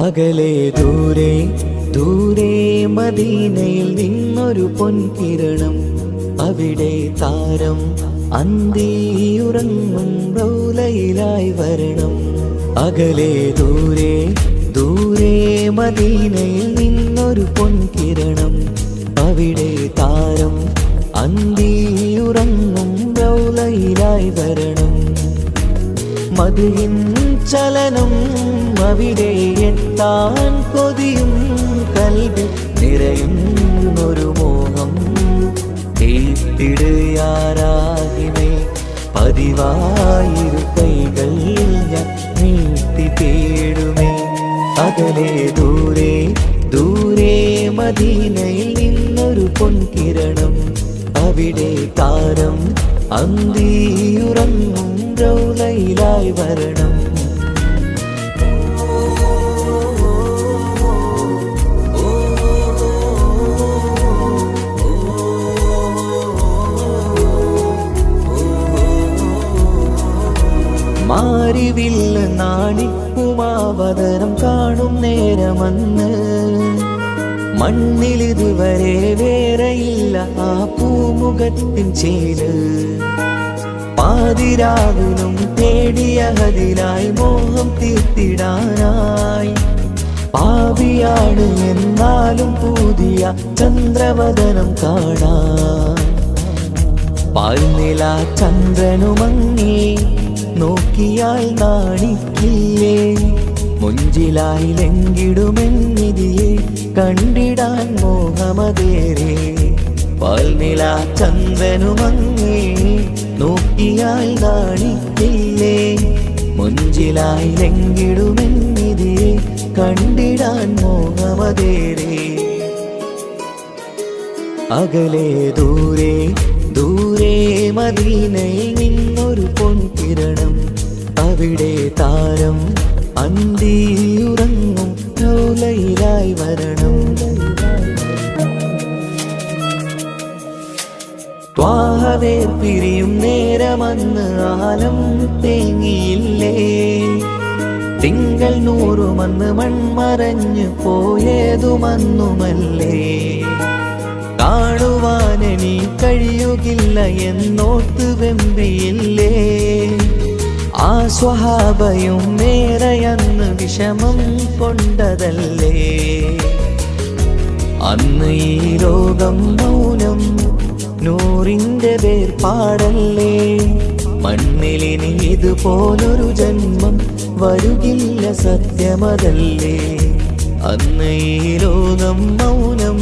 അകലെ ദൂരെ ദൂരെ മദീനയിൽ നിന്നൊരു പൊൻകിരണം, അവിടെ താരം അന്തിയുറങ്ങും റൗലയിലായി വരണം. അകലെ ദൂരെ ദൂരെ മദീനയിൽ നിന്നൊരു പൊൻകിരണം, അവിടെ താരം അന്തിയുറങ്ങും റൗലയിലായി വരണം. മദിഹിൻ ചലനം അവിടെ എത്താൻ കൊതിയും, കൽബിൽ നിറയുന്നൊരു മോഹം. തീർത്തിടുയാരാകിമേ പതിവായിരു കൈകൾ ഞാൻ നീട്ടി തേടുമേ. അകലെ ദൂരെ ദൂരെ മദീനയിൽ നിന്നൊരു പൊൻകിരണം, അവിടെ താരം അന്തിയുറങ്ങും റൗലയിലായി വരണം. മാരിവില്ല നാണിക്കുമാവതരം കാണും നേരമന്ന്, മണ്ണിലിതുവരെ വേറെയില്ല ആ പൂമുഖത്തിൻ ചേല്. പാതിരാവിലും തേടിയ ഹദിലായി മോഹം തീർത്തിടാനായി, പാപിയാണ് എന്നാലും പുതിയ ചന്ദ്രവദനം കാണാൻ. പാൽനില ചന്ദ്രനുമങ്ങി നോക്കിയാൽ നാണിക്കില്ലേ, മുഞ്ചിലായി ലംഘിടുമെന്നിതിയെ കണ്ടിടാൻ മോഹമതേറെ. പാൽനില ചന്ദ്രനുമങ്ങി നോക്കിയാൽ നാണിക്കില്ലേ, മുഞ്ചിലായി ലംഘിടുമെന്നിതിയെ കണ്ടിടാൻ മോഹമതേറെ. അകലെ ദൂരെ ദൂരെ മദീനയിൽ നിന്നൊരു പൊൻകിരണം, അവിടെ താരം അന്തിയുറങ്ങും റൗലയിലായി വരണം. ത്വാഹവേ പിരിയും നേരമന്ന് ആലം തേങ്ങിയില്ലേ, തിങ്കൾ നൂറുമന്ന് മൺമറഞ്ഞു പോയതുമന്നുമല്ലേ. കാണുവാനെനി കഴിയുകില്ല എന്നോർത്ത് വെമ്പിയില്ലേ, ആ സ്വഹാബയും മേറയന്ന് വിഷമം കൊണ്ടതല്ലേ. അന്ന് ഈ ലോകം മൗനം, നൂറിന്റെ വേർപാടല്ലേ. മണ്ണിലിനി ഇതുപോലൊരു ജന്മം വരുകില്ല സത്യമതല്ലേ. അന്ന് ഈ ലോകം മൗനം,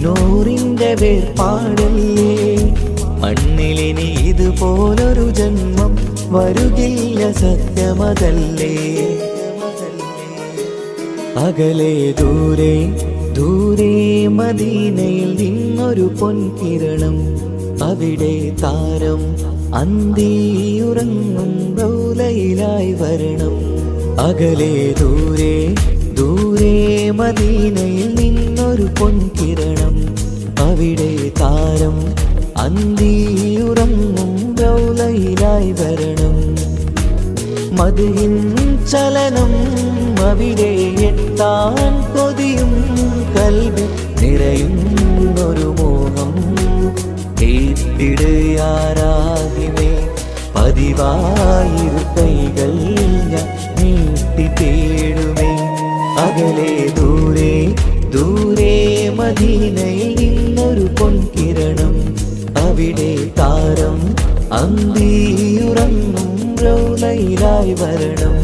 നൂറിന്റെ വേർപാടല്ലേ. മണ്ണിലിനി ഇതുപോലൊരു ജന്മം വരുകില്ല സത്യമതല്ലേ. അകലെ ദൂരെ ദൂരെ മദീനയിൽ നിന്നൊരു പൊൻകിരണം, അവിടെ താരം അന്തിയുറങ്ങും റൗലയിലായി വരണം. അകലെ ദൂരെ ദൂരെ മദീനയിൽ നിന്നൊരു പൊൻകിരണം, അവിടെ താരം അന്തിയുറങ്ങും റൗലയിലായി വരണം. മദിഹിൻ ചലനം അവിടെ എത്താൻ കൊതിയും, കൽബിൽ നിറയുന്നൊരു മോഹം. തീർത്തിടുയാരാകിമേ പതിവായിരു കൈകൾ ഞാൻ നീട്ടി തേടുമേ. അകലെ ദൂരെ ദൂരെ മദീനയിൽ നിന്നൊരു പൊൻകിരണം, അവിടെ താരം അന്തിയുറങ്ങും റൗലയിലായി വരണം.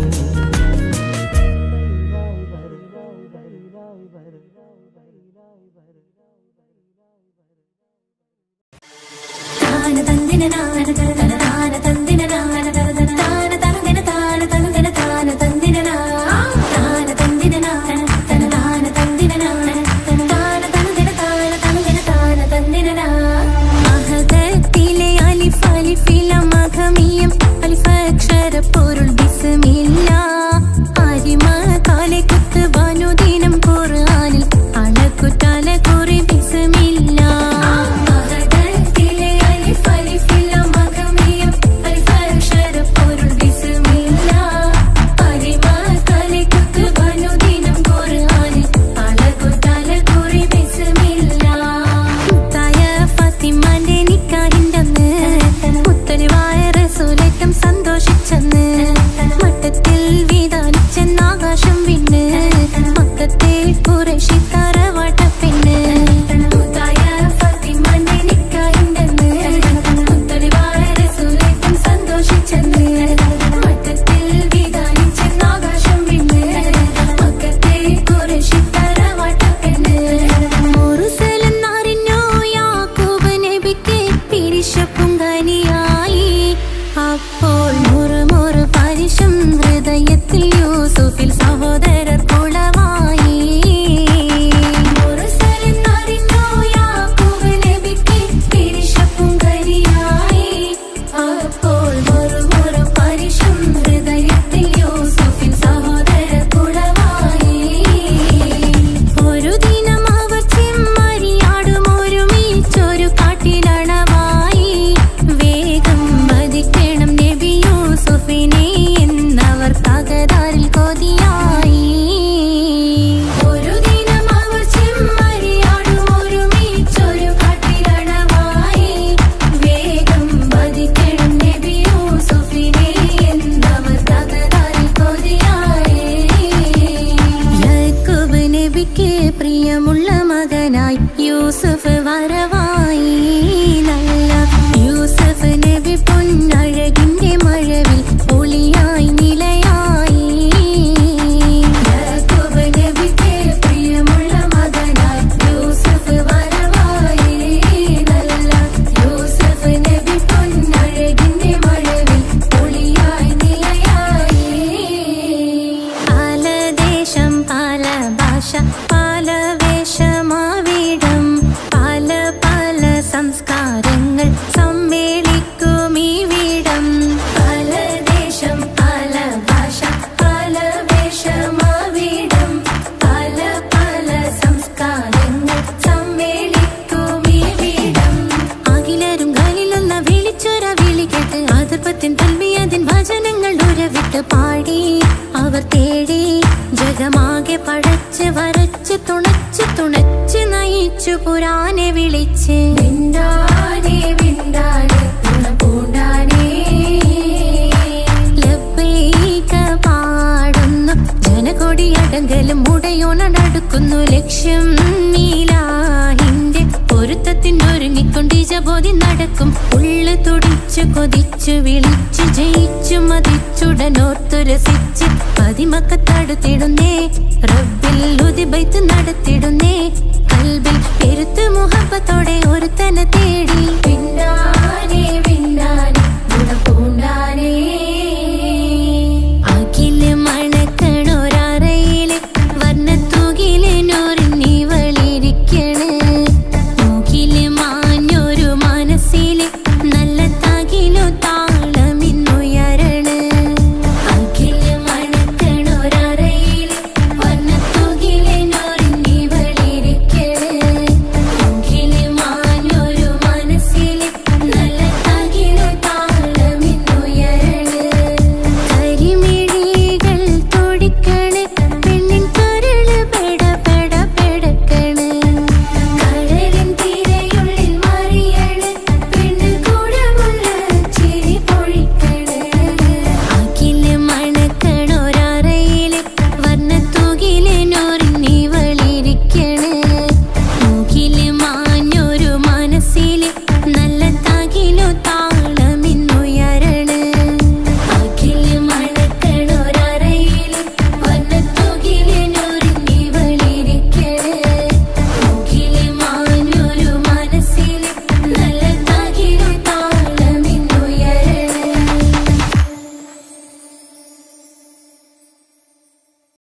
പൊരുൾ ബിസ്മില്ല ആരിമ കാലെ കുത്ത് വനുദിനം ഖുർആനിൽ അളക്കുറ്റാല കുറി ബിസ്മില്ല. പൊരുൾ ബിസ്മില്ല ആരിമ കാലെ കുത്ത് വനുദിനം അപ്പോൾ ഒരു പരിശും ഹൃദയത്തിൽ യൂസുഫിൻ സഹോദര കുളമായി. ഒരു ദിനം അവർ ചെമ്മരിയാടും ഒരുമിച്ചൊരു കാട്ടിലണവായി. വേഗം വധിക്കണം നബി യൂസുഫിനെ എന്നവർ തകരാറിൽ കൊതിയായി. ഒരു ദിനം അവർ ചെമ്മരിയാടും ഒരുമിച്ചൊരു കാട്ടിലണവായി. വേഗം വധിക്കണം നബി യൂസുഫിനെ എന്നവർ തകരാറിൽ കൊതിയായി. യാക്കൂബ് നബിക്ക് പ്രിയമുള്ള മകനായി യൂസുഫ് വരവായി. നല്ല യൂസുഫ് നബി പൊന്നഴകിന്റെ മഴവിൽ ഒളിയായി നിലയായി. യാക്കൂബ് നബിക്ക് പ്രിയമുള്ള മകനായി യൂസുഫ് വരവായി. നല്ല യൂസുഫ് നബി പൊന്നഴകിന്റെ മഴവിൽ ഒളിയായി നിലയായി. പല ദേശം പല ഭാഷ പല വേഷമാവിടം പല പല സംസ്കാരങ്ങൾ സമ്മേളിക്കും ഈ വീടം. പല ദേശം പല ഭാഷ പല വേഷമാവിടം പല പല സംസ്കാരങ്ങൾ സമ്മേളിക്കും ഈ വീടം. അഖിലരും ഖലീലൊന്ന വിളിച്ചൊര വിളി കേട്ട് അതിർപ്പത്തിൻ തൽബിയത്തിൻ വചനങ്ങൾ ഉരവിട്ട് പാടി അവർ തേടി. ജഗമാകെ പടച്ച് വരച്ച് തുണച്ച് തുണച്ച് നയിച്ചു പുരാനെ വിളിച്ച്. വിണ്ടാനേ വിണ്ടാനേ തുണ പൂണ്ടാനേ ലബ്ബൈക പാടുന്നു ജനകൊടിയടങ്കലും ഉടയോണടുക്കുന്നു. ലക്ഷ്യം നീലാഹിന്റെ പൊരുത്തത്തിനൊരുങ്ങിക്കൊണ്ട് ജബോധി നടക്കും. ഉള്ളു തുടിച്ചു കൊതിച്ചു വിളിച്ചു ജയിച്ചു മതിച്ചുടനോർത്തു രസിച്ച് പതിമക്കത്തടുത്തിടുന്നേ. റബ്ബിൽ ഉദിബൈത്ത് നടത്തിടുന്നേ. കൽബിൽ പെരുത്ത് മുഹബത്തോടെ ഒരുത്തനെ തേടി.